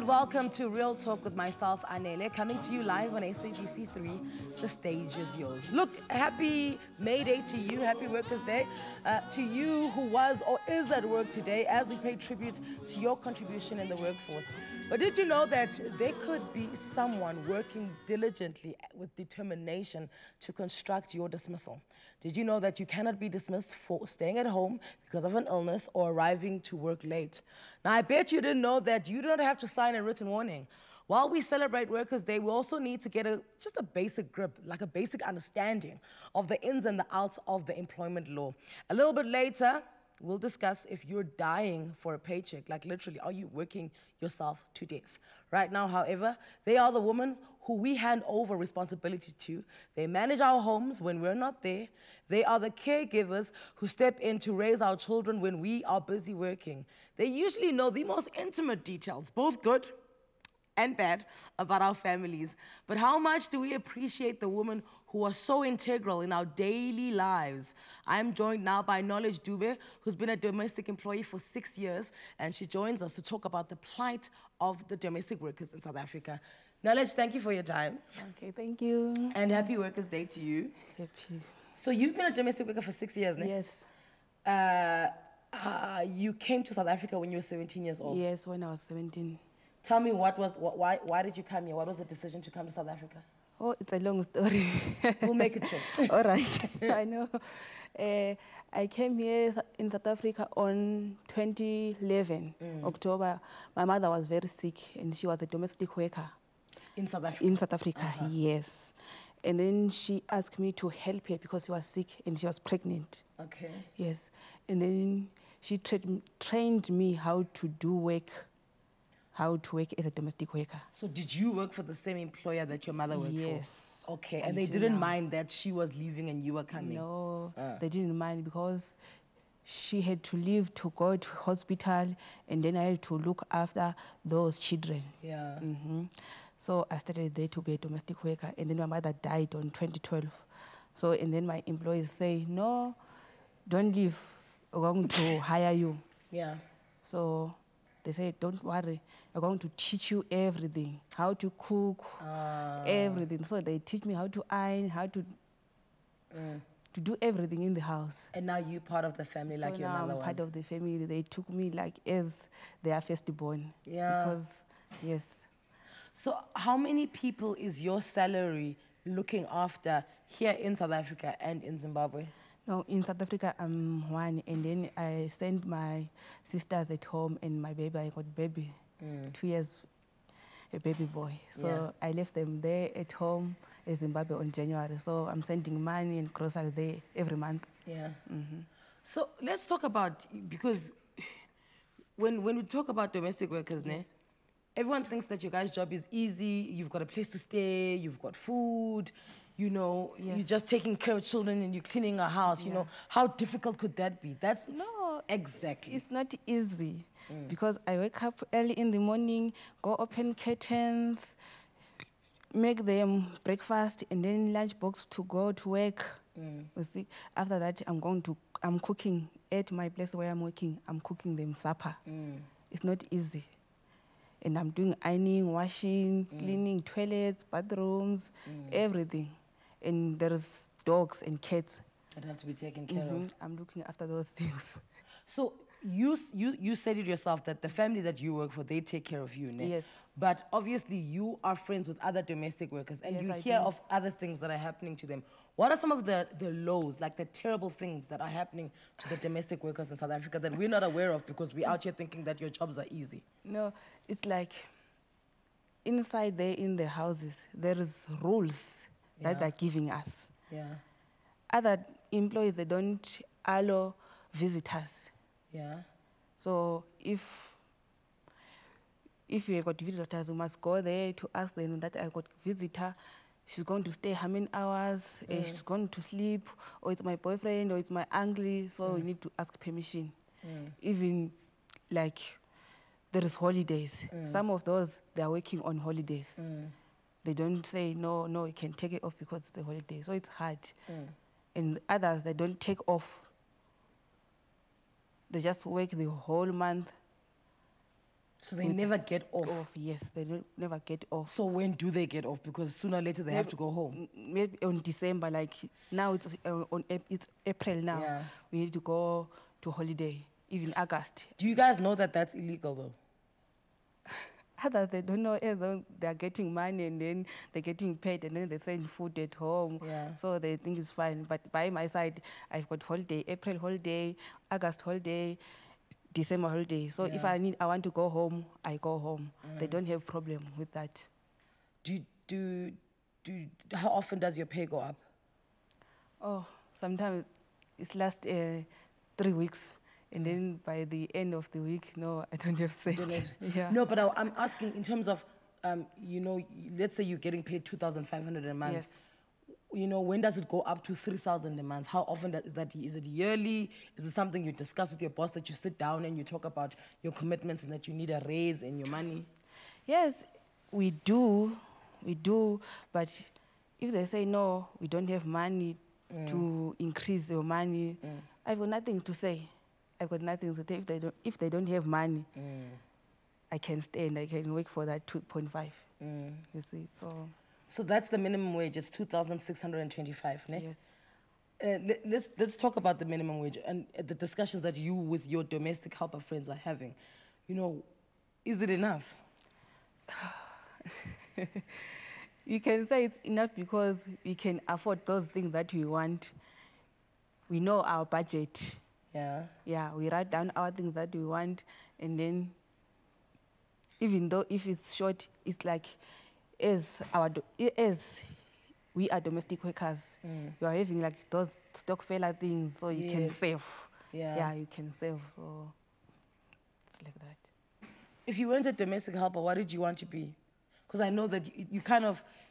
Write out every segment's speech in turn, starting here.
welcome to Real Talk with myself, Anele, coming to you live on SABC 3. The stage is yours. Look, happy May Day to you, happy Workers' Day. To you who was or is at work today, as we pay tribute to your contribution in the workforce. But did you know that there could be someone working diligently with determination to construct your dismissal? Did you know that you cannot be dismissed for staying at home because of an illness or arriving to work late? Now, I bet you didn't know that you don't have to sign a written warning. While we celebrate Workers' Day, we also need to get just a basic grip, like a basic understanding of the ins and the outs of the employment law. A little bit later, we'll discuss if you're dying for a paycheck, like literally, are you working yourself to death? Right now, however, they are the women who we hand over responsibility to. They manage our homes when we're not there. They are the caregivers who step in to raise our children when we are busy working. They usually know the most intimate details, both good and bad, about our families. But how much do we appreciate the women who are so integral in our daily lives? I am joined now by Anele Dube, who's been a domestic employee for 6 years, and she joins us to talk about the plight of the domestic workers in South Africa. Anele, thank you for your time. Okay, thank you. And happy Workers' Day to you. Happy. So you've been a domestic worker for 6 years, no? Yes. You came to South Africa when you were 17 years old. Yes, when I was 17. Tell me why did you come here? What was the decision to come to South Africa? Oh, it's a long story. We'll make it short. All right, I know. I came here in South Africa on 2011, October. My mother was very sick and she was a domestic worker. In South Africa? In South Africa, yes. And then she asked me to help her because she was sick and she was pregnant. Okay. Yes. And then she trained me how to work as a domestic worker. So did you work for the same employer that your mother worked for? Yes. Okay, and they didn't mind that she was leaving and you were coming? No, they didn't mind because she had to leave to go to hospital and then I had to look after those children. Yeah. So I started there to be a domestic worker and then my mother died on 2012. So, and then my employers say, no, don't leave, we're going to hire you. Yeah. So they said, don't worry, we're going to teach you everything, how to cook, everything. So they teach me how to iron, how to do everything in the house. And now you're part of the family like your mother was? I'm part of the family. They took me like as their firstborn. Yeah. Because, yes. So how many people is your salary looking after here in South Africa and in Zimbabwe? No, in South Africa, I'm one, and then I sent my sisters at home and my baby, I got baby, 2 years, a baby boy. So I left them there at home in Zimbabwe on January. So I'm sending money and groceries there every month. Yeah. So let's talk about, because when we talk about domestic workers, yes, everyone thinks that your guys' job is easy, you've got a place to stay, you've got food, you know, you're just taking care of children and you're cleaning a house, you know. How difficult could that be? That's no, exactly. It's not easy because I wake up early in the morning, go open curtains, make them breakfast and then lunchbox to go to work. You see, after that I'm cooking at my place where I'm working, I'm cooking them supper. It's not easy. And I'm doing ironing, washing, cleaning toilets, bathrooms, everything. And there's dogs and cats that have to be taken care of. I'm looking after those things. So you said it yourself that the family that you work for, they take care of you, Yes. But obviously you are friends with other domestic workers and you hear of other things that are happening to them. What are some of the lows, like the terrible things that are happening to the domestic workers in South Africa that we're not aware of because we're out here thinking that your jobs are easy? No, it's like inside there in the houses, there is rules that they're giving us. Yeah. Other employees, they don't allow visitors. Yeah. So if you got visitors, you must go there to ask them that I got visitor. She's going to stay how many hours? She's going to sleep, or it's my boyfriend, or it's my uncle. So you need to ask permission. Even like there is holidays. Some of those, they are working on holidays. They don't say, no, you can take it off because it's a holiday. So it's hard. And others, they don't take off. They just work the whole month So they never get off. Yes, they never get off. So when do they get off? Because sooner or later they have to go home. Maybe on December, like now it's it's April now. Yeah. We need to go to holiday, even August. Do you guys know that that's illegal though? Others, they don't know, they're getting money and then they're getting paid and then they send food at home. Yeah. So they think it's fine. But by my side, I've got holiday, April holiday, August holiday, December holiday. So if I want to go home, I go home. They don't have problem with that. How often does your pay go up? Oh, sometimes it's last 3 weeks. And then by the end of the week, no, I don't have set. Yeah. No, but I'm asking in terms of, you know, let's say you're getting paid 2,500 a month. Yes. You know, when does it go up to 3,000 a month? How often is that? Is it yearly? Is it something you discuss with your boss, that you sit down and you talk about your commitments and that you need a raise in your money? Yes, we do. We do. But if they say, no, we don't have money to increase your money, I've got nothing to say. I've got nothing to say. If they don't have money, I can stay and I can work for that 2.5. You see, so that's the minimum wage. It's 2,625, ne? Yes. Let's talk about the minimum wage and the discussions that you with your domestic helper friends are having. You know, is it enough? You can say it's enough because we can afford those things that we want. We know our budget. Yeah. Yeah, we write down our things that we want, and then even though if it's short, it's like as we are domestic workers, you are having like those stock failure things, so you can save. Yeah, you can save. So it's like that. If you weren't a domestic helper, what did you want to be? Because I know that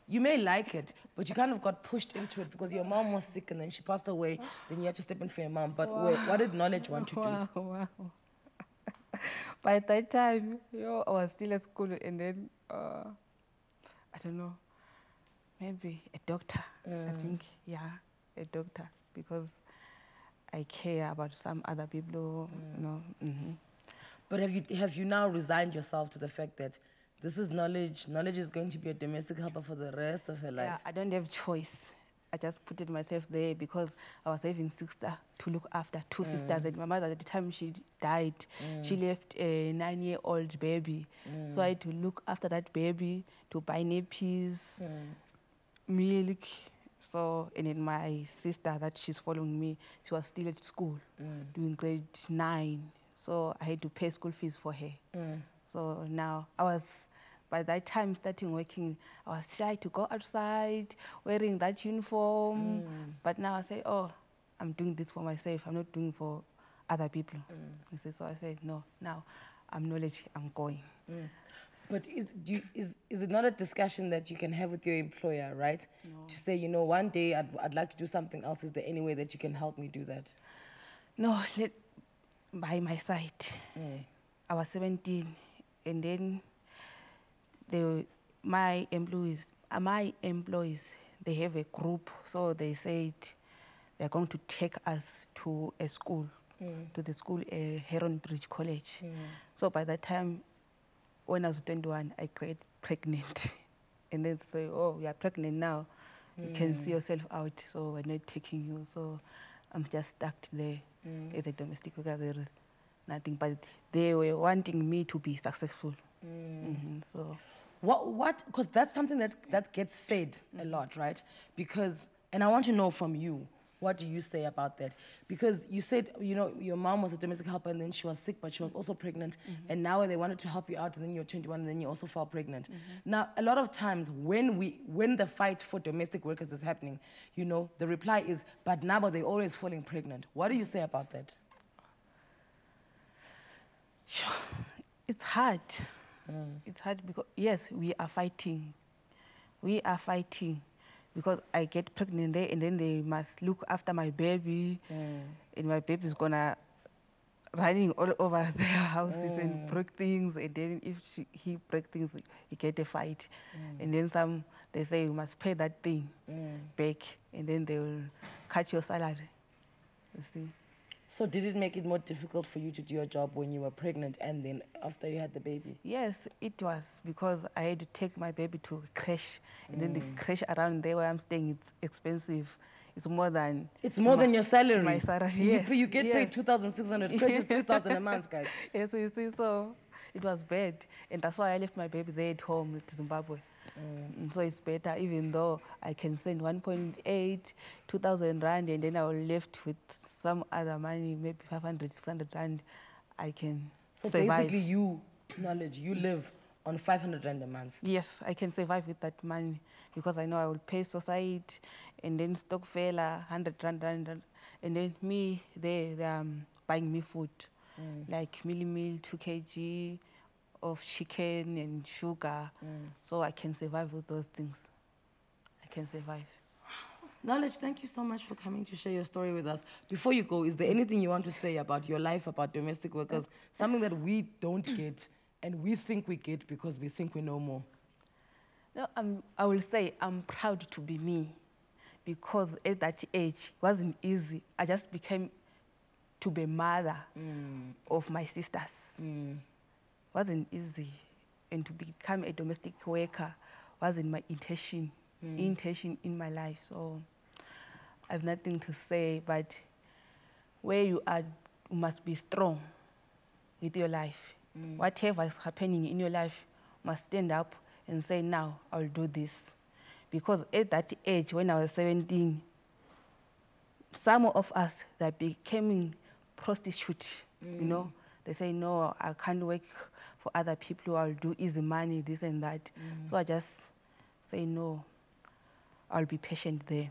you may like it, but you kind of got pushed into it because your mom was sick and then she passed away, then you had to step in for your mom. But what did Knowledge want to do? Wow. By that time, I was still at school, and then, I don't know, maybe a doctor. I think, a doctor, because I care about some other people, you know. But have you now resigned yourself to the fact that this is Knowledge. Knowledge is going to be a domestic helper for the rest of her life. Yeah, I don't have choice. I just put it myself there because I was having sister to look after, two sisters. And my mother, at the time she died, she left a 9-year-old baby. So I had to look after that baby, to buy nappies, milk. So, and then my sister that she's following me, she was still at school, doing grade 9. So I had to pay school fees for her. So now by that time starting working, I was shy to go outside wearing that uniform. But now I say, oh, I'm doing this for myself. I'm not doing for other people. So I said, no, now I'm Knowledge, I'm going. But is it not a discussion that you can have with your employer, right? No. To say, you know, one day I'd like to do something else. Is there any way that you can help me do that? No, by my side. I was 17, and then my employees, they have a group, so they said they're going to take us to a school, to the school, Heron Bridge College. So by that time, when I was 21, I got pregnant. And then say, oh, you are pregnant now. You can see yourself out, so we're not taking you. So I'm just stuck there as a domestic worker. There is nothing, but they were wanting me to be successful. So, what? Because that's something that gets said a lot, right? Because, and I want to know from you, what do you say about that? Because you said, you know, your mom was a domestic helper and then she was sick, but she was also pregnant. And now they wanted to help you out, and then you're 21, and then you also fell pregnant. Now, a lot of times when the fight for domestic workers is happening, you know, the reply is, but now they're always falling pregnant. What do you say about that? Sure. It's hard. It's hard because, yes, we are fighting. We are fighting because I get pregnant there, and then they must look after my baby, and my baby's gonna running all over their houses and break things, and then if he break things, he get a fight. And then they say you must pay that thing back, and then they will cut your salary, you see. So did it make it more difficult for you to do your job when you were pregnant and then after you had the baby? Yes, it was, because I had to take my baby to crash, and then the crash around there where I'm staying, it's expensive. It's more than... It's more than your salary. My salary, yes. You get paid 2,600, crash is 3,000 a month, guys. Yes, you see, so it was bad. And that's why I left my baby there at home with Zimbabwe. So it's better, even though I can send 1.8, 2,000 rand, and then I will left with some other money, maybe 500, 600 rand, I can survive. Basically you live on 500 rand a month. Yes, I can survive with that money, because I know I will pay society, and then stock fella, 100 rand, and then me, they're buying me food, like meal, 2 kg of chicken and sugar, so I can survive with those things. I can survive. Knowledge, thank you so much for coming to share your story with us. Before you go, is there anything you want to say about your life, about domestic workers, something that we don't get and we think we get because we think we know more? No, I will say I'm proud to be me, because at that age, it wasn't easy. I just became to be mother of my sisters. Wasn't easy, and to become a domestic worker wasn't my intention in my life. So I have nothing to say, but where you are, you must be strong with your life. Whatever is happening in your life, you must stand up and say, now I'll do this. Because at that age, when I was 17, some of us that became prostitutes, you know, they say, no, I can't work for other people, I'll do easy money, this and that. So I just say, no, I'll be patient there.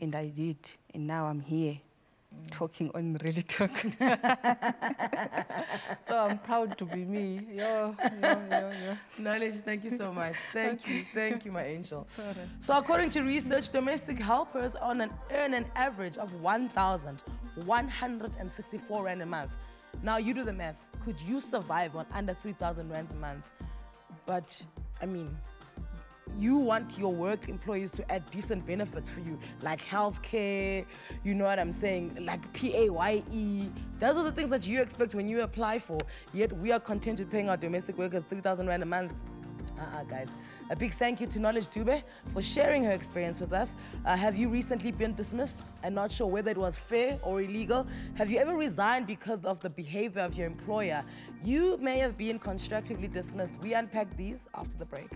And I did, and now I'm here, talking on Really Talk. So I'm proud to be me. Yo. Knowledge, thank you so much. Thank you, my angel. So according to research, domestic helpers earn an average of 1,164 rand a month. Now you do the math. Could you survive on under 3,000 rands a month? But I mean, you want your work employees to add decent benefits for you, like healthcare, you know what I'm saying, like PAYE. Those are the things that you expect when you apply for, yet we are content with paying our domestic workers 3,000 rand a month. Guys. A big thank you to Knowledge Dube for sharing her experience with us. Have you recently been dismissed and not sure whether it was fair or illegal? Have you ever resigned because of the behavior of your employer? You may have been constructively dismissed. We unpack these after the break.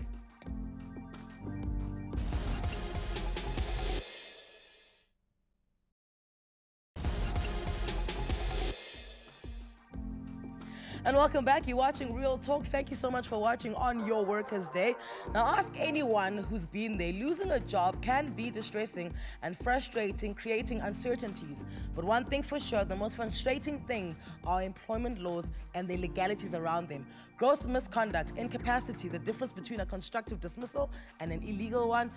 And welcome back. You're watching Real Talk. Thank you so much for watching on your Workers' Day. Now, ask anyone who's been there. Losing a job can be distressing and frustrating, creating uncertainties. But one thing for sure, the most frustrating thing are employment laws and the legalities around them. Gross misconduct, incapacity, the difference between a constructive dismissal and an illegal one.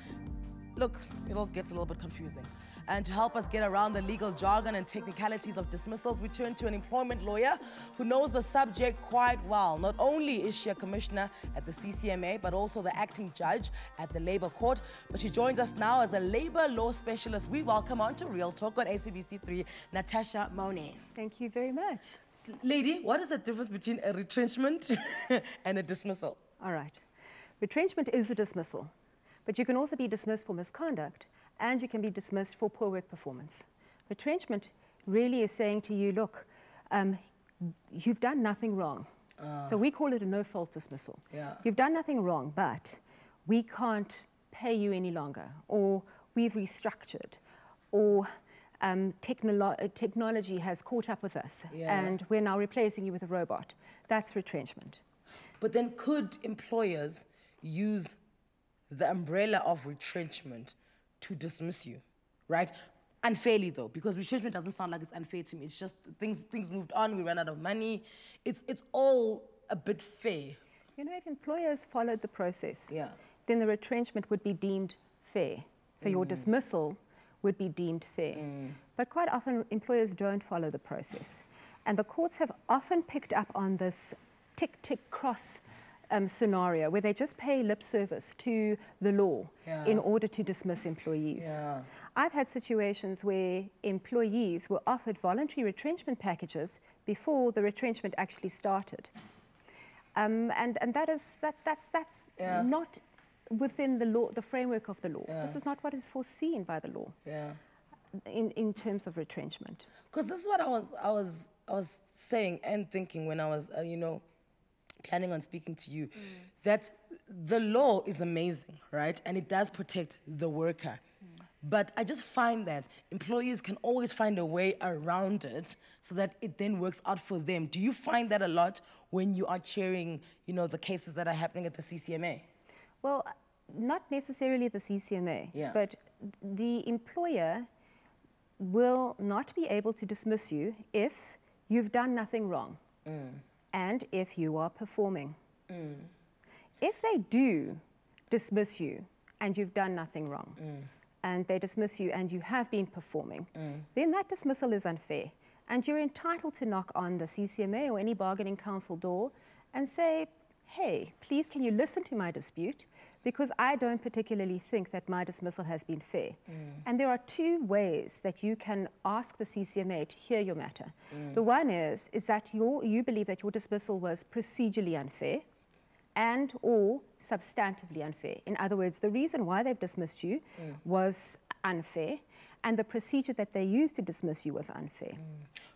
Look, it all gets a little bit confusing. And to help us get around the legal jargon and technicalities of dismissals, we turn to an employment lawyer who knows the subject quite well. Not only is she a commissioner at the CCMA, but also the acting judge at the Labour Court. But she joins us now as a labour law specialist. We welcome on to Real Talk on SABC3, Natasha Mone. Thank you very much. Lady, what is the difference between a retrenchment and a dismissal? All right. Retrenchment is a dismissal, but you can also be dismissed for misconduct, and you can be dismissed for poor work performance. Retrenchment really is saying to you, look, you've done nothing wrong. So we call it a no-fault dismissal. Yeah. You've done nothing wrong, but we can't pay you any longer, or we've restructured, or technology has caught up with us, and we're now replacing you with a robot. That's retrenchment. But then could employers use the umbrella of retrenchment to dismiss you, right? Unfairly though, because retrenchment doesn't sound like it's unfair to me. It's just things moved on, we ran out of money. It's all a bit fair. You know, if employers followed the process, then the retrenchment would be deemed fair. So your dismissal would be deemed fair. But quite often, employers don't follow the process. And the courts have often picked up on this tick-tick cross scenario where they just pay lip service to the law in order to dismiss employees. I've had situations where employees were offered voluntary retrenchment packages before the retrenchment actually started. And that's not within the law, the framework of the law. This is not what is foreseen by the law in terms of retrenchment. Because this is what I was saying and thinking when I was, you know, planning on speaking to you, that the law is amazing, right? And it does protect the worker. But I just find that employees can always find a way around it so that it then works out for them. Do you find that a lot when you are chairing, you know, the cases that are happening at the CCMA? Well, not necessarily the CCMA, but the employer will not be able to dismiss you if you've done nothing wrong and if you are performing. If they do dismiss you and you've done nothing wrong, and they dismiss you and you have been performing, then that dismissal is unfair. And you're entitled to knock on the CCMA or any bargaining council door and say, hey, please can you listen to my dispute? Because I don't particularly think that my dismissal has been fair. And there are two ways that you can ask the CCMA to hear your matter. The one is that you believe that your dismissal was procedurally unfair and or substantively unfair. In other words, the reason why they've dismissed you was unfair, and the procedure that they used to dismiss you was unfair.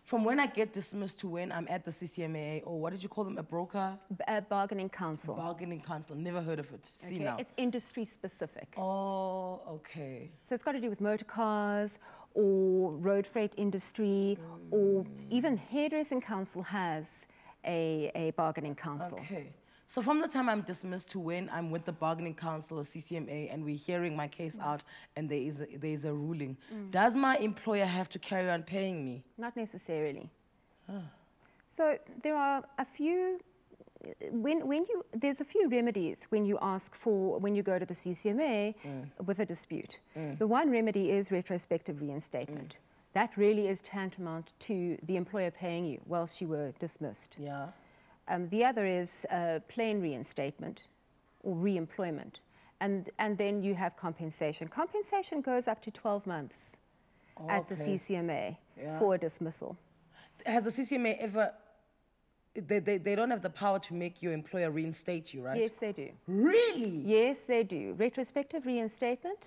From when I get dismissed to when I'm at the CCMA, or what did you call them, a broker? A bargaining council. Bargaining council, never heard of it. See now. It's industry specific. Oh, okay. So it's got to do with motor cars, or road freight industry, or even hairdressing council has a bargaining council. Okay. So from the time I'm dismissed to when I'm with the bargaining council or CCMA and we're hearing my case out and there is a ruling, does my employer have to carry on paying me? Not necessarily. So there are a few, there's a few remedies when you when you go to the CCMA with a dispute. The one remedy is retrospective reinstatement. That really is tantamount to the employer paying you whilst you were dismissed. Yeah. The other is plain reinstatement or re-employment. And then you have compensation. Compensation goes up to 12 months at the CCMA for a dismissal. Has the CCMA ever, they don't have the power to make your employer reinstate you, right? Yes, they do. Really? Yes, they do. Retrospective reinstatement,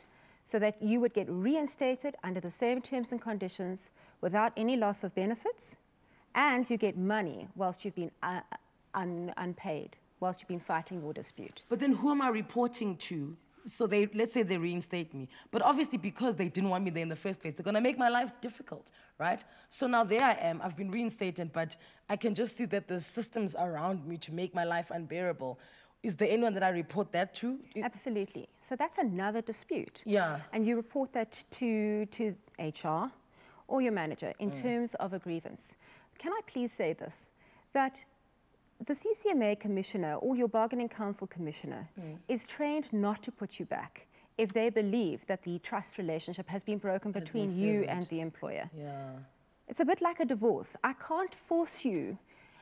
so that you would get reinstated under the same terms and conditions without any loss of benefits, and you get money whilst you've been unpaid, whilst you've been fighting your dispute. But then who am I reporting to? So let's say they reinstate me. But obviously because they didn't want me there in the first place, they're gonna make my life difficult, right? So now there I am, I've been reinstated, but I can just see that there's systems around me to make my life unbearable. Is there anyone that I report that to? Absolutely. So that's another dispute. Yeah. And you report that to HR or your manager in terms of a grievance. Can I please say this, that the CCMA commissioner or your bargaining council commissioner is trained not to put you back if they believe that the trust relationship has been broken between you and the employer. Yeah. It's a bit like a divorce. I can't force you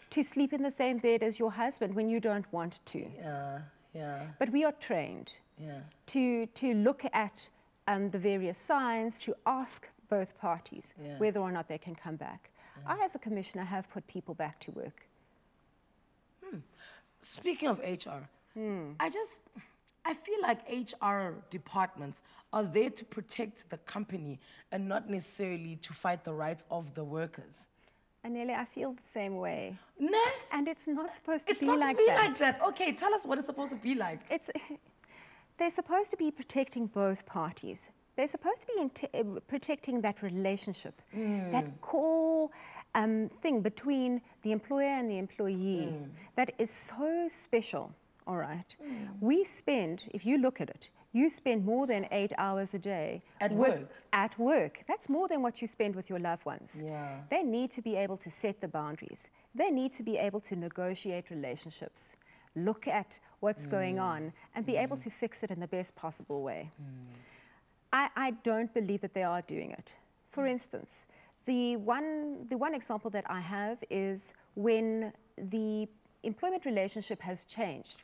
to sleep in the same bed as your husband when you don't want to. Yeah, yeah. But we are trained to look at the various signs, to ask both parties whether or not they can come back. I, as a commissioner, have put people back to work. Speaking of HR, I feel like HR departments are there to protect the company and not necessarily to fight the rights of the workers. Anele, I feel the same way. Nah. And it's not supposed to It's be not like to be that. like that. Okay, tell us what it's supposed to be like. They're supposed to be protecting both parties. They're supposed to be protecting that relationship, that core thing between the employer and the employee that is so special, all right? We spend, if you look at it, you spend more than 8 hours a day At work. At work. That's more than what you spend with your loved ones. Yeah. They need to be able to set the boundaries. They need to be able to negotiate relationships, look at what's going on, and be able to fix it in the best possible way. I don't believe that they are doing it. For instance, the one example that I have is when the employment relationship has changed.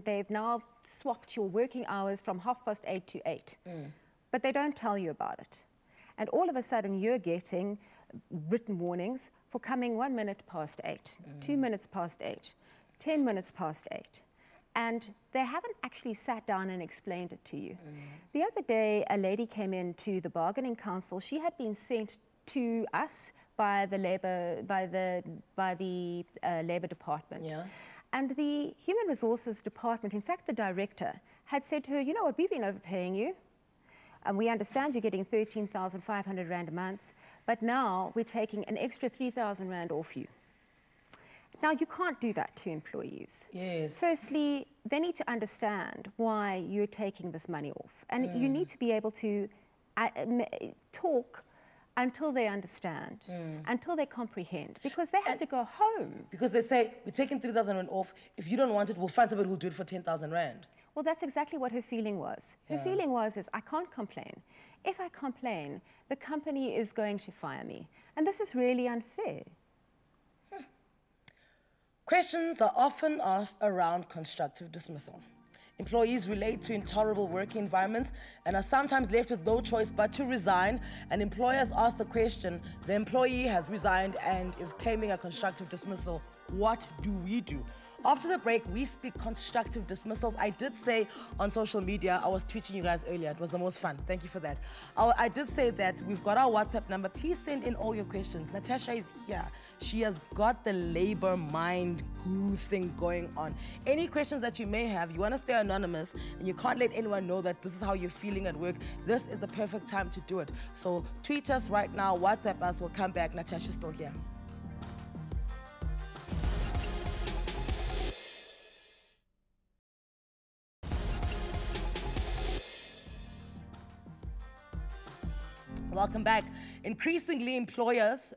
They've now swapped your working hours from 8:30 to 8. But they don't tell you about it. And all of a sudden, you're getting written warnings for coming 1 minute past 8, 2 minutes past 8, 10 minutes past 8. And they haven't actually sat down and explained it to you. The other day, a lady came in to the bargaining council. She had been sent to us by the labor department. Yeah. And the human resources department, in fact, the director, had said to her, you know what, we've been overpaying you. And we understand you're getting 13,500 Rand a month, but now we're taking an extra 3,000 Rand off you. Now, you can't do that to employees. Yes. Firstly, they need to understand why you're taking this money off. And you need to be able to talk until they understand, until they comprehend, because they have to go home. Because they say, we're taking 3,000 Rand off. If you don't want it, we'll find somebody who'll do it for 10,000 Rand. Well, that's exactly what her feeling was. Her feeling was, I can't complain. If I complain, the company is going to fire me. And this is really unfair. Questions are often asked around constructive dismissal. Employees relate to intolerable working environments and are sometimes left with no choice but to resign. And employers ask the question, the employee has resigned and is claiming a constructive dismissal. What do we do? After the break, we speak constructive dismissals. I did say on social media, I was tweeting you guys earlier, it was the most fun. Thank you for that. I did say that we've got our WhatsApp number. Please send in all your questions. Natasha is here. She has got the labor mind guru thing going on. Any questions that you may have, you want to stay anonymous and you can't let anyone know that this is how you're feeling at work, this is the perfect time to do it. So tweet us right now, WhatsApp us, we'll come back. Natasha's still here. Welcome back. Increasingly, employees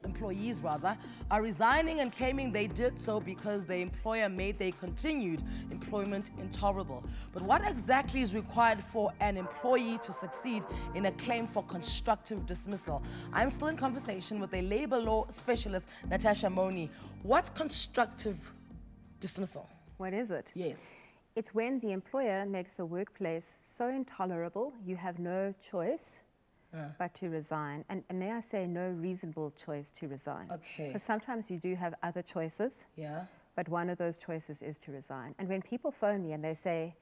are resigning and claiming they did so because the employer made their continued employment intolerable. But what exactly is required for an employee to succeed in a claim for constructive dismissal? I'm still in conversation with a labor law specialist, Natasha Moni. What's constructive dismissal? What is it? Yes. It's when the employer makes the workplace so intolerable, you have no choice but to resign. And may I say, no reasonable choice to resign. Okay. Because sometimes you do have other choices, Yeah. but one of those choices is to resign. And when people phone me and they say,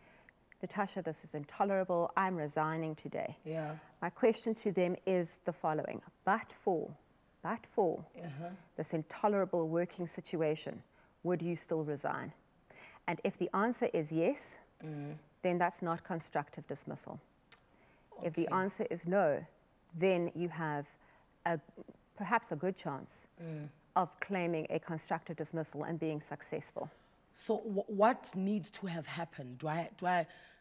Natasha, this is intolerable, I'm resigning today. Yeah. My question to them is the following: but for this intolerable working situation, would you still resign? And if the answer is yes, then that's not constructive dismissal. Okay. If the answer is no, then you have perhaps a good chance of claiming a constructive dismissal and being successful. So what needs to have happened?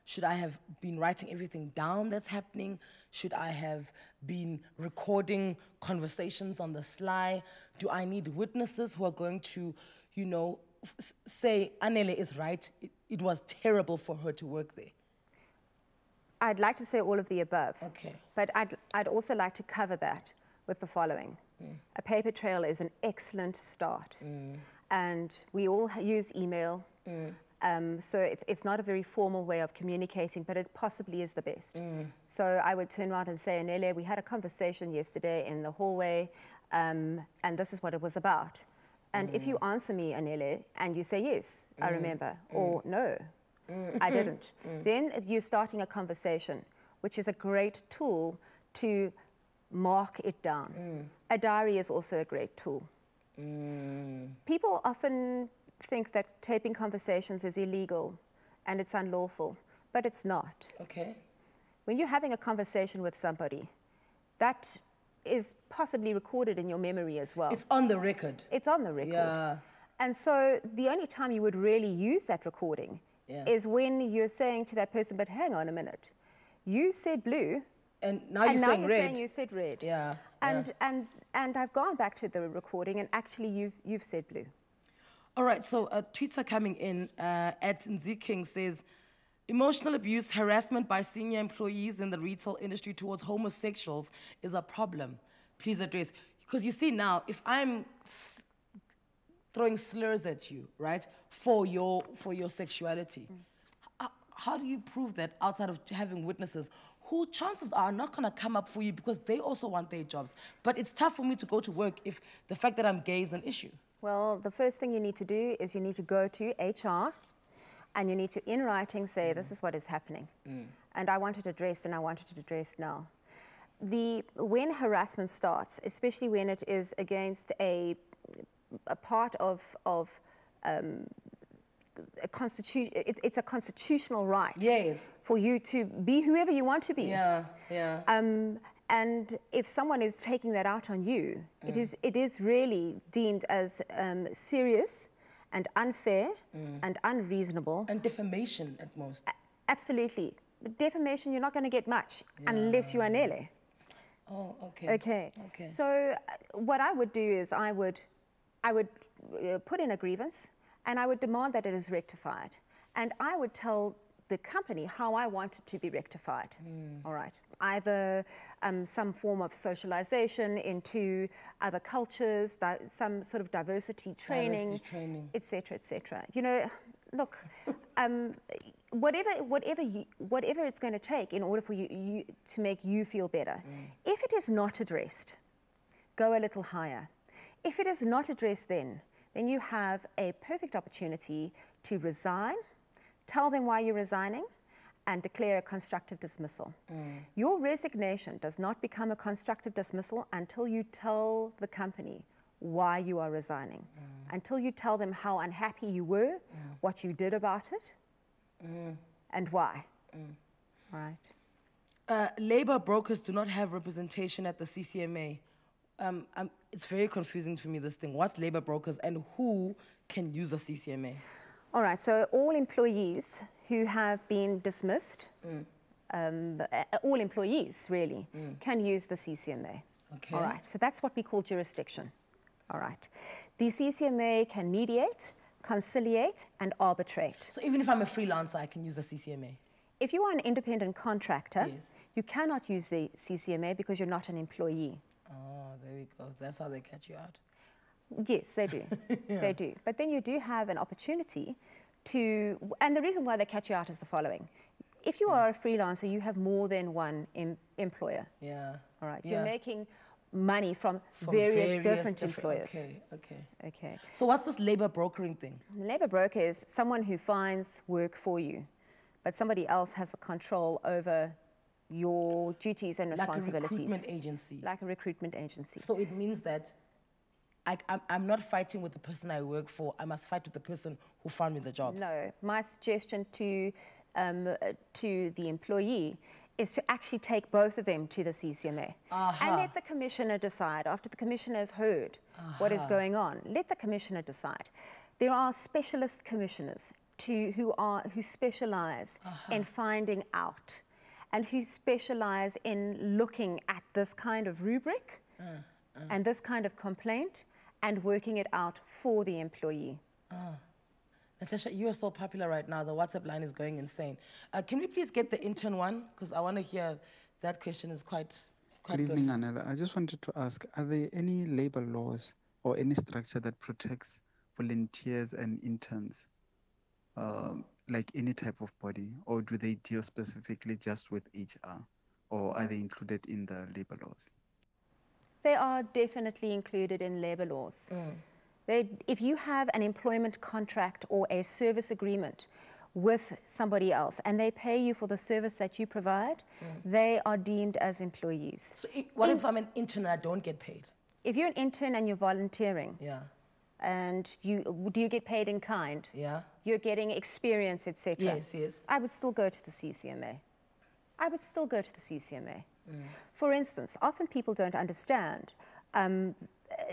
Should I have been writing everything down that's happening? Should I have been recording conversations on the sly? Do I need witnesses who are going to, you know, say, Anele is right, it was terrible for her to work there? I'd like to say all of the above. Okay. But I'd also like to cover that with the following. A paper trail is an excellent start. And we all use email. So it's not a very formal way of communicating, but it possibly is the best. So I would turn around and say, Anele, we had a conversation yesterday in the hallway, and this is what it was about. And if you answer me, Anele, and you say, yes, I remember, or no, I didn't, then you're starting a conversation, which is a great tool to mark it down. A diary is also a great tool. People often think that taping conversations is illegal and it's unlawful, but it's not. Okay. When you're having a conversation with somebody, that is possibly recorded in your memory as well. It's on the record. It's on the record. Yeah. And so the only time you would really use that recording is when you're saying to that person, but hang on a minute, you said blue, and now you're saying red. Saying you said red. Yeah. And I've gone back to the recording, and actually you've said blue. All right, so tweets are coming in. At Nzi King says, emotional abuse, harassment by senior employees in the retail industry towards homosexuals is a problem. Please address. Because you see now, if I'm throwing slurs at you, right, for your sexuality. How do you prove that outside of having witnesses who chances are not going to come up for you because they also want their jobs? But it's tough for me to go to work if the fact that I'm gay is an issue. Well, the first thing you need to do is you need to go to HR and you need to, in writing, say, this is what is happening. And I want it addressed, and I want it addressed now. When harassment starts, especially when it is against a part of a constitution, it's a constitutional right. Yes. For you to be whoever you want to be. Yeah, yeah. And if someone is taking that out on you, it is really deemed as serious and unfair and unreasonable. And defamation at most. Absolutely. But defamation, you're not going to get much unless you are Anele. Oh, okay. Okay. Okay. So what I would do is I would put in a grievance, and I would demand that it is rectified. And I would tell the company how I want it to be rectified. All right. Either some form of socialization into other cultures, some sort of diversity training, et cetera, et cetera. You know, look, whatever it's going to take in order for you to make you feel better. If it is not addressed, go a little higher. If it is not addressed then you have a perfect opportunity to resign, tell them why you're resigning, and declare a constructive dismissal. Your resignation does not become a constructive dismissal until you tell the company why you are resigning, until you tell them how unhappy you were, what you did about it, and why. Right. Labour brokers do not have representation at the CCMA. It's very confusing to me, this thing. What's labour brokers and who can use the CCMA? All right, so all employees who have been dismissed, all employees really, can use the CCMA. Okay. All right, so that's what we call jurisdiction. All right. The CCMA can mediate, conciliate, and arbitrate. So even if I'm a freelancer, I can use the CCMA? If you are an independent contractor, Yes. you cannot use the CCMA because you're not an employee. Oh, there we go. That's how they catch you out. Yes, they do. They do. But then you do have an opportunity to, and the reason why they catch you out is the following. If you are a freelancer, you have more than one employer. Yeah. All right. Yeah. You're making money from various different employers. Okay, okay. Okay. So what's this labour brokering thing? The labour broker is someone who finds work for you, but somebody else has the control over your duties and responsibilities. Like a recruitment agency. Like a recruitment agency. So it means that I'm not fighting with the person I work for. I must fight with the person who found me the job. No. My suggestion to the employee is to actually take both of them to the CCMA. And let the commissioner decide. After the commissioner has heard what is going on, let the commissioner decide. There are specialist commissioners who specialize in finding out and who specialize in looking at this kind of rubric and this kind of complaint and working it out for the employee. Natasha, you are so popular right now. The WhatsApp line is going insane. Can we please get the intern one? Because I want to hear that question. Is quite good. Good evening, Anele. I just wanted to ask, are there any labor laws or any structure that protects volunteers and interns, like any type of body, or do they deal specifically just with HR, or are they included in the labor laws? They are definitely included in labor laws. If you have an employment contract or a service agreement with somebody else and they pay you for the service that you provide, they are deemed as employees. So what if I'm an intern and I don't get paid? If you're an intern and you're volunteering, Yeah. and do you get paid in kind? Yeah. You're getting experience, etc. Yes, yes. I would still go to the CCMA. I would still go to the CCMA. For instance, often people don't understand,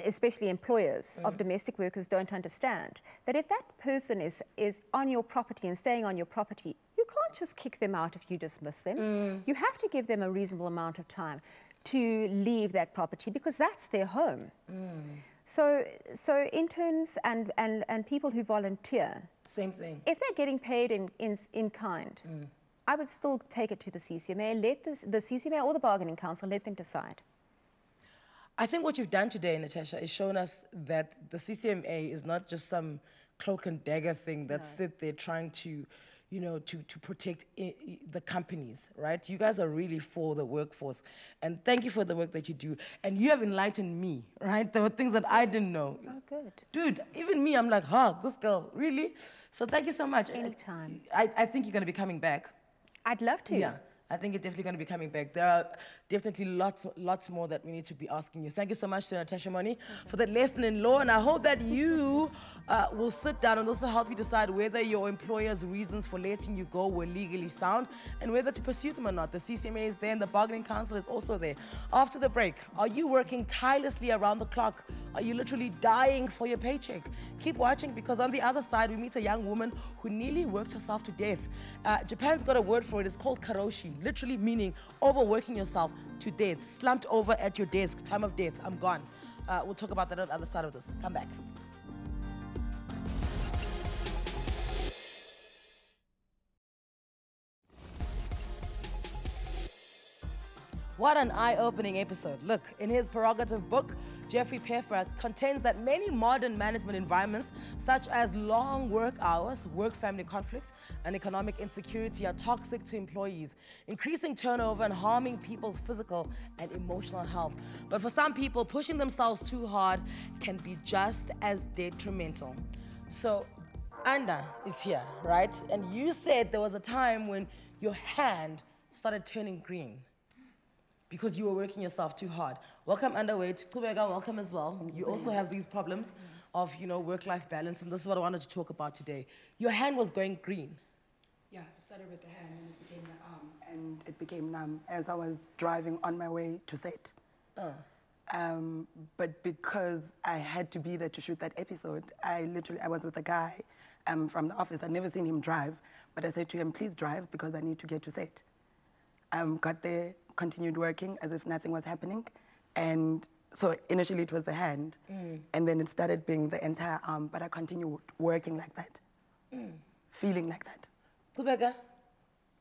especially employers of domestic workers don't understand, that if that person is on your property and staying on your property, you can't just kick them out if you dismiss them. You have to give them a reasonable amount of time to leave that property because that's their home. So interns and people who volunteer, Same thing. if they're getting paid in kind, I would still take it to the CCMA, let the CCMA or the bargaining council, let them decide. I think what you've done today, Natasha, is shown us that the CCMA is not just some cloak and dagger thing that's sit there trying to, you know, to protect the companies, right? You guys are really for the workforce. And thank you for the work that you do. And you have enlightened me, right? There were things that I didn't know. Oh, good. Dude, even me, I'm like, huh, this girl, really? So thank you so much. Anytime. I think you're going to be coming back. I'd love to. Yeah. I think you're definitely going to be coming back. There are definitely lots more that we need to be asking you. Thank you so much to Natasha Moni for that lesson in law, and I hope that you will sit down and also help you decide whether your employer's reasons for letting you go were legally sound and whether to pursue them or not. The CCMA is there and the Bargaining Council is also there. After the break, are you working tirelessly around the clock? Are you literally dying for your paycheck? Keep watching, because on the other side, we meet a young woman who nearly worked herself to death. Japan's got a word for it. It's called karoshi, literally meaning overworking yourself to death, slumped over at your desk, time of death, I'm gone. We'll talk about that on the other side of this. Come back. What an eye-opening episode. Look, in his prerogative book, Jeffrey Peffer contends that many modern management environments, such as long work hours, work-family conflicts, and economic insecurity are toxic to employees, increasing turnover and harming people's physical and emotional health. But for some people, pushing themselves too hard can be just as detrimental. So, Anda is here, right? And you said there was a time when your hand started turning green because you were working yourself too hard. Welcome, Underpaid. Dube, welcome as well. You also have these problems of, you know, work-life balance, and this is what I wanted to talk about today. Your hand was going green. Yeah, it started with the hand and it became the arm, and it became numb as I was driving on my way to set. But because I had to be there to shoot that episode, I was with a guy from the office. I'd never seen him drive, but I said to him, please drive because I need to get to set. Got there, continued working as if nothing was happening. And so initially it was the hand, and then it started being the entire arm, but I continued working like that, feeling like that. Dube,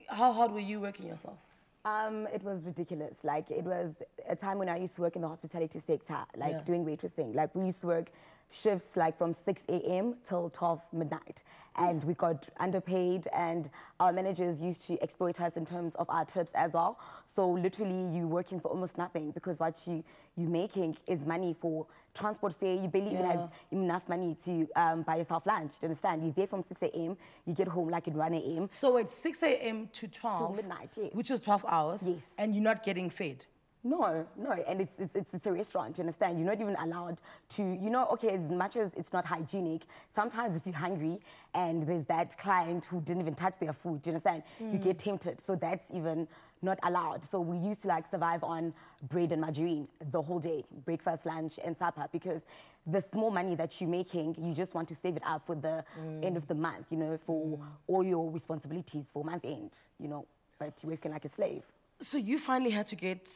how hard were you working yourself? It was ridiculous. Like, it was a time when I used to work in the hospitality sector, like doing waitressing. Like, we used to work shifts like from 6 a.m. till 12 midnight. And we got underpaid, and our managers used to exploit us in terms of our tips as well. So literally you're working for almost nothing, because what you're making is money for transport fare. You barely even have enough money to buy yourself lunch. Do you understand? You're there from 6 a.m. You get home like at 1 a.m. So it's 6 a.m. to 12. Till midnight, yes. Which is 12 hours. Yes. And you're not getting fed. No, and it's a restaurant, you understand? You're not even allowed to, you know, okay, as much as it's not hygienic, sometimes if you're hungry and there's that client who didn't even touch their food, you understand? You get tempted, so that's even not allowed. So we used to like survive on bread and margarine the whole day, breakfast, lunch, and supper, because the small money that you're making, you just want to save it up for the end of the month, you know, for all your responsibilities for month end, you know, but you're working like a slave. So you finally had to get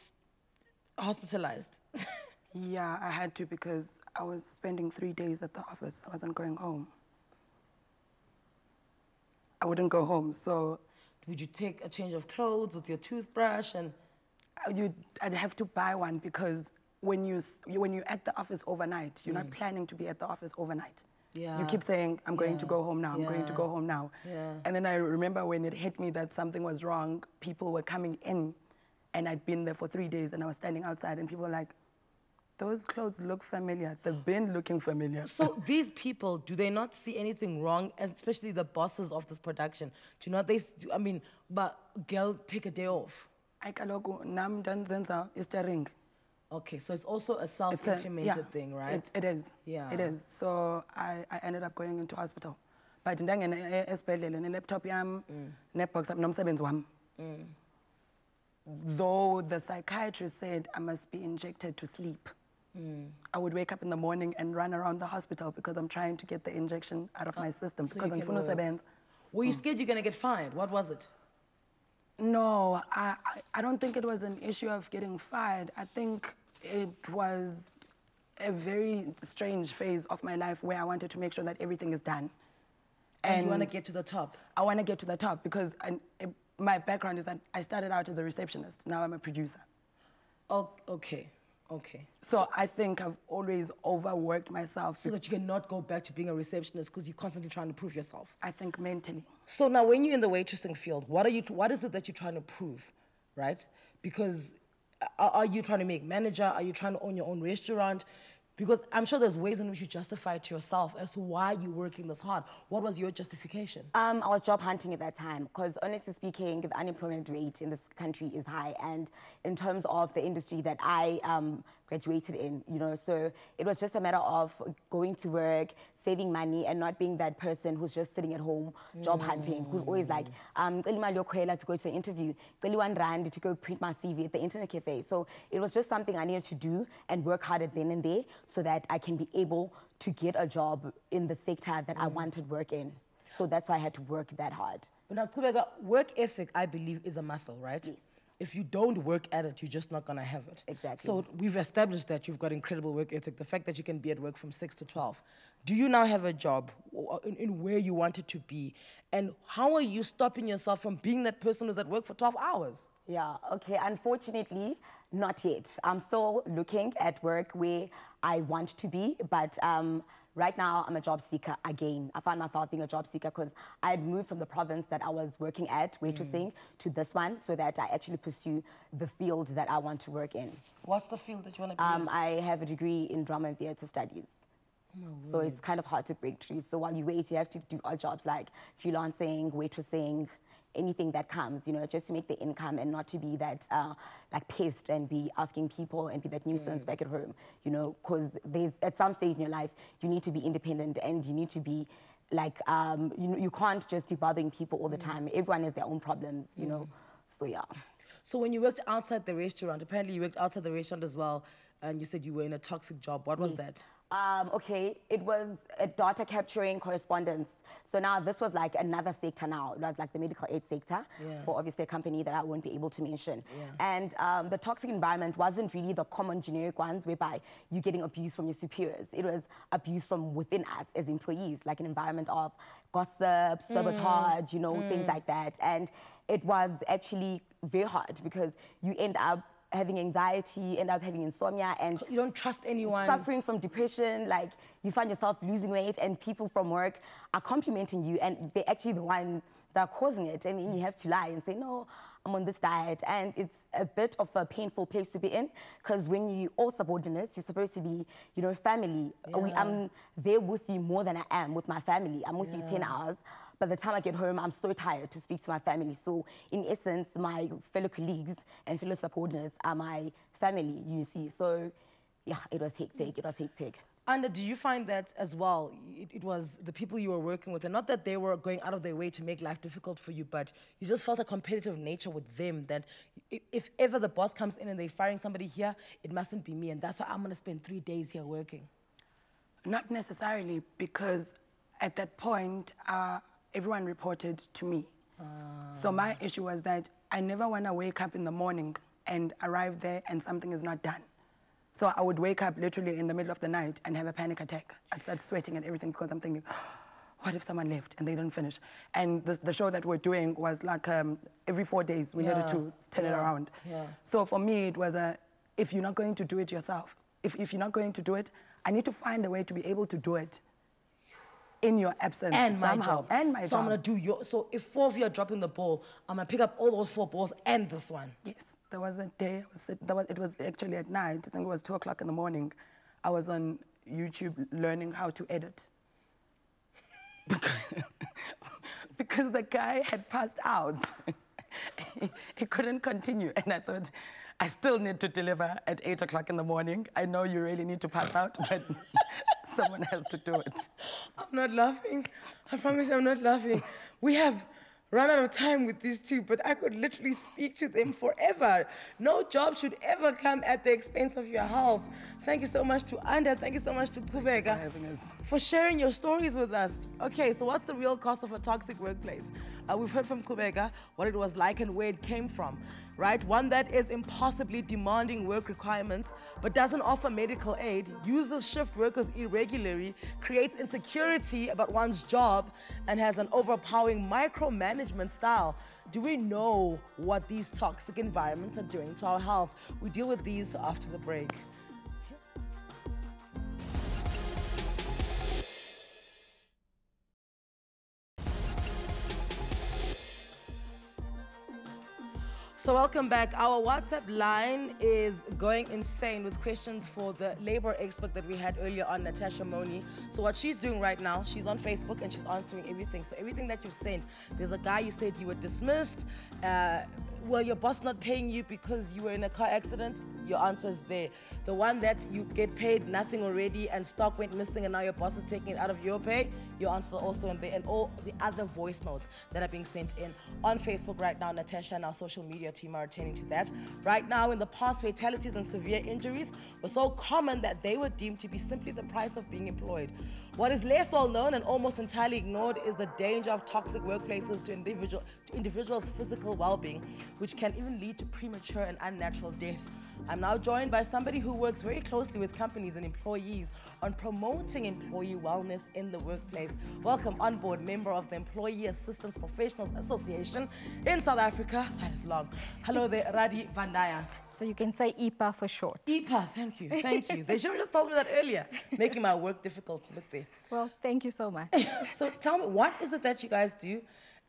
hospitalized. Yeah, I had to, because I was spending 3 days at the office. I wasn't going home. I wouldn't go home, so... Would you take a change of clothes with your toothbrush and... I'd have to buy one, because when you're at the office overnight, you're not planning to be at the office overnight. Yeah. You keep saying, I'm going to go home now, I'm going to go home now. Yeah. And then I remember when it hit me that something was wrong, people were coming in, and I'd been there for 3 days, and I was standing outside, and people were like, those clothes look familiar. They've been looking familiar. So these people, do they not see anything wrong, especially the bosses of this production? Do not they, I mean, but girl, take a day off. Okay, so it's also a self-implemented thing, right? It is. Yeah. It is. So I ended up going into hospital. But ndangena laptop yam, box nomsebenzi wami. Though the psychiatrist said I must be injected to sleep, I would wake up in the morning and run around the hospital because I'm trying to get the injection out of my system, so because I'm you can work. Were you scared you're going to get fired? What was it? No, I don't think it was an issue of getting fired. I think it was a very strange phase of my life where I wanted to make sure that everything is done. And you want to get to the top? I want to get to the top, because my background is that I started out as a receptionist. Now I'm a producer. Oh, okay. Okay. So I think I've always overworked myself. So that you cannot go back to being a receptionist because you're constantly trying to prove yourself. I think mentally. So now when you're in the waitressing field, what is it that you're trying to prove, right? Because are you trying to make manager? Are you trying to own your own restaurant? Because I'm sure there's ways in which you justify it to yourself as to why you're working this hard. What was your justification? I was job hunting at that time because honestly speaking, the unemployment rate in this country is high. And in terms of the industry that I graduated in, you know, so it was just a matter of going to work, saving money, and not being that person who's just sitting at home job hunting, who's always like, to go to an interview, R1 to go print my CV at the internet cafe. So it was just something I needed to do and work hard at then and there so that I can be able to get a job in the sector that I wanted work in. So that's why I had to work that hard. But now, Kubeka, work ethic, I believe, is a muscle, right? Yes. If you don't work at it, you're just not going to have it. Exactly. So we've established that you've got incredible work ethic, the fact that you can be at work from 6 to 12. Do you now have a job in where you want it to be? And how are you stopping yourself from being that person who's at work for 12 hours? Yeah, okay, unfortunately, not yet. I'm still looking at work where I want to be, but right now I'm a job seeker again. I find myself being a job seeker because I had moved from the province that I was working at, waitressing, to this one so that I actually pursue the field that I want to work in. What's the field that you want to be in? I have a degree in drama and theatre studies. So it's kind of hard to break through. So while you wait, you have to do odd jobs like freelancing, waitressing, anything that comes, you know, just to make the income and not to be that like pissed and be asking people and be that nuisance back at home, you know, because there's at some stage in your life you need to be independent and you need to be like you can't just be bothering people all the time. Everyone has their own problems, you know. So yeah. So when you worked outside the restaurant, apparently you worked outside the restaurant as well, and you said you were in a toxic job. What was that? Okay, it was a data capturing correspondence. So now this was like another sector now. It was like the medical aid sector for obviously a company that I won't be able to mention. And the toxic environment wasn't really the common generic ones whereby you're getting abuse from your superiors. It was abuse from within us as employees, like an environment of gossip, sabotage, you know, things like that. And it was actually very hard because you end up having anxiety, end up having insomnia, and you don't trust anyone. Suffering from depression, like you find yourself losing weight and people from work are complimenting you and they're actually the ones that are causing it. And then you have to lie and say, no, I'm on this diet. And it's a bit of a painful place to be in because when you're all subordinates, you're supposed to be, you know, family. I'm there with you more than I am with my family. I'm with you 10 hours. By the time I get home, I'm so tired to speak to my family. So in essence, my fellow colleagues and fellow subordinates are my family, you see. So yeah, it was hectic, it was hectic. And do you find that as well, it was the people you were working with, and not that they were going out of their way to make life difficult for you, but you just felt a competitive nature with them that if ever the boss comes in and they're firing somebody here, it mustn't be me, and that's why I'm gonna spend 3 days here working? Not necessarily, because at that point, everyone reported to me. So my issue was that I never want to wake up in the morning and arrive there and something is not done. So I would wake up literally in the middle of the night and have a panic attack. I'd start sweating and everything because I'm thinking, what if someone left and they didn't finish? And the show that we're doing was like every 4 days we needed to turn it around. So for me, it was if you're not going to do it yourself, if you're not going to do it, I need to find a way to be able to do it in your absence. And my somehow. job. And my job. So I'm gonna do so if 4 of you are dropping the ball, I'm gonna pick up all those 4 balls and this one. Yes, there was a day, it was actually at night, I think it was 2 o'clock in the morning. I was on YouTube learning how to edit. Because the guy had passed out. He couldn't continue, and I thought, I still need to deliver at 8 o'clock in the morning. I know you really need to pass out, but someone has to do it. I'm not laughing. I promise I'm not laughing. We have run out of time with these two, but I could literally speak to them forever. No job should ever come at the expense of your health. Thank you so much to Anda. Thank you so much to Kubeka for sharing your stories with us. Okay, so what's the real cost of a toxic workplace? We've heard from Kubeka what it was like and where it came from, right? One that is impossibly demanding work requirements, but doesn't offer medical aid, uses shift workers irregularly, creates insecurity about one's job, and has an overpowering micromanagement style. Do we know what these toxic environments are doing to our health? We deal with these after the break. So welcome back. Our WhatsApp line is going insane with questions for the labor expert that we had earlier on, Natasha Moni. So what she's doing right now, she's on Facebook and she's answering everything. So everything that you've sent, there's a guy you said you were dismissed. Well, your boss not paying you because you were in a car accident, your answer's there. The one that you get paid nothing already and stock went missing and now your boss is taking it out of your pay, your answer also in there. And all the other voice notes that are being sent in on Facebook right now. Natasha and our social media team are attending to that. Right now, in the past, fatalities and severe injuries were so common that they were deemed to be simply the price of being employed. What is less well known and almost entirely ignored is the danger of toxic workplaces to individuals' physical well-being, which can even lead to premature and unnatural death. I'm now joined by somebody who works very closely with companies and employees on promoting employee wellness in the workplace. Welcome on board, member of the Employee Assistance Professionals Association in South Africa. That is long. Hello there, Radi Vandaya. So you can say EPA for short. EPA, thank you, thank you. They should have just told me that earlier, making my work difficult. Look there. Well, thank you so much. So tell me, what is it that you guys do?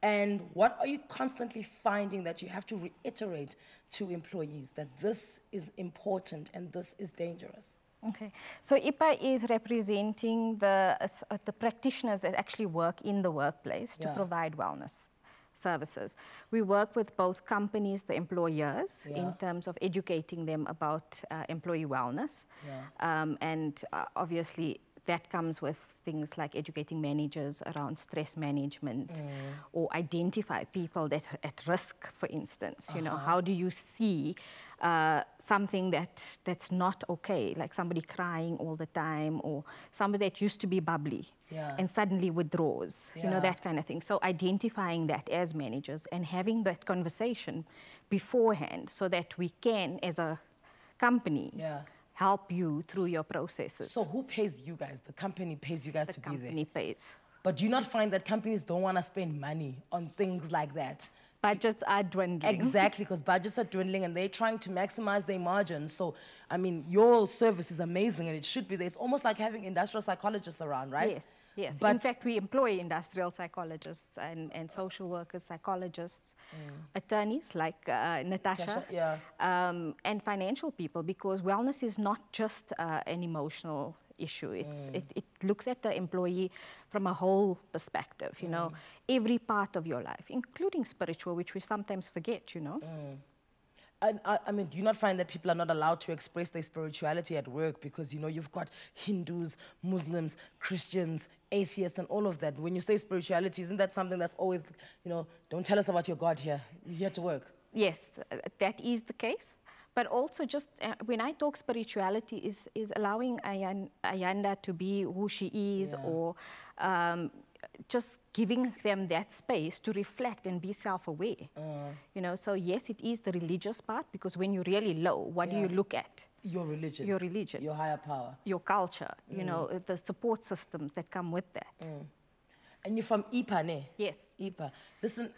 And what are you constantly finding that you have to reiterate to employees that this is important and this is dangerous? Okay, so EPA is representing the practitioners that actually work in the workplace to provide wellness services. We work with both companies, the employers, in terms of educating them about employee wellness. And obviously that comes with things like educating managers around stress management or identify people that are at risk, for instance. You know, how do you see something that's not okay, like somebody crying all the time or somebody that used to be bubbly and suddenly withdraws, you know, that kind of thing. So identifying that as managers and having that conversation beforehand so that we can, as a company, help you through your processes. So who pays you guys? The company pays you guys to be there? The company pays. But do you not find that companies don't want to spend money on things like that? Budgets are dwindling. Exactly, because budgets are dwindling and they're trying to maximize their margins. So, I mean, your service is amazing and it should be there. It's almost like having industrial psychologists around, right? Yes, yes. But in fact, we employ industrial psychologists and social workers, psychologists, attorneys like Natasha, and financial people, because wellness is not just an emotional issue. It looks at the employee from a whole perspective, you know, every part of your life, including spiritual, which we sometimes forget, you know. And I mean, do you not find that people are not allowed to express their spirituality at work because, you know, you've got Hindus, Muslims, Christians, atheists, and all of that? When you say spirituality, isn't that something that's always, you know, don't tell us about your God here, you're here to work? Yes, that is the case. But also just when I talk spirituality is allowing Ayanda to be who she is or just giving them that space to reflect and be self-aware. You know, so yes, it is the religious part, because when you're really low, what do you look at? Your religion. Your religion. Your higher power. Your culture, you know, the support systems that come with that. And you're from EPA, ne? Yes. EPA. Listen,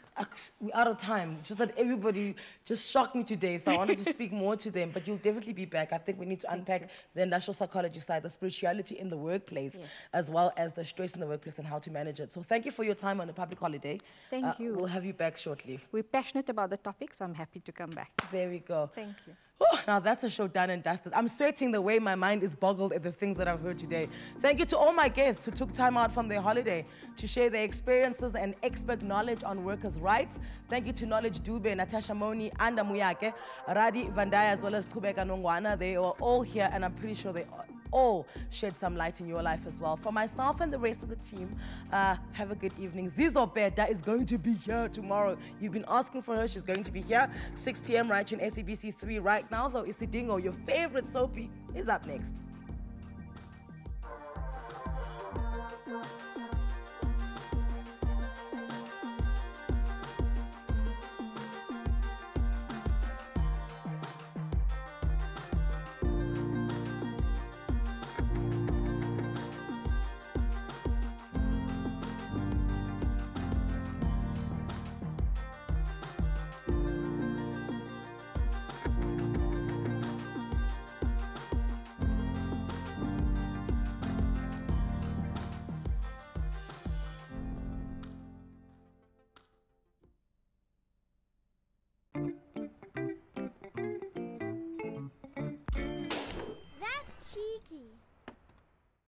we're out of time. It's just that everybody just shocked me today, so I wanted to speak more to them, but you'll definitely be back. I think we need to unpack the industrial psychology side, the spirituality in the workplace, as well as the stress in the workplace and how to manage it. So thank you for your time on a public holiday. Thank you. We'll have you back shortly. We're passionate about the topic, so I'm happy to come back. There we go. Thank you. Oh, now that's a show done and dusted. I'm sweating the way my mind is boggled at the things that I've heard today. Thank you to all my guests who took time out from their holiday to share their experiences and expert knowledge on workers' rights. Thank you to Knowledge Dube, Natasha Moni, Anda Muyake, Radi Vandaya, as well as Tubeka Nongwana. They were all here, and I'm pretty sure they all shed some light in your life as well. For myself and the rest of the team, have a good evening. Zizo Beda is going to be here tomorrow. You've been asking for her. She's going to be here 6 p.m. right in SABC 3 right now, though. Isidingo, your favorite soapy, is up next. Cheeky.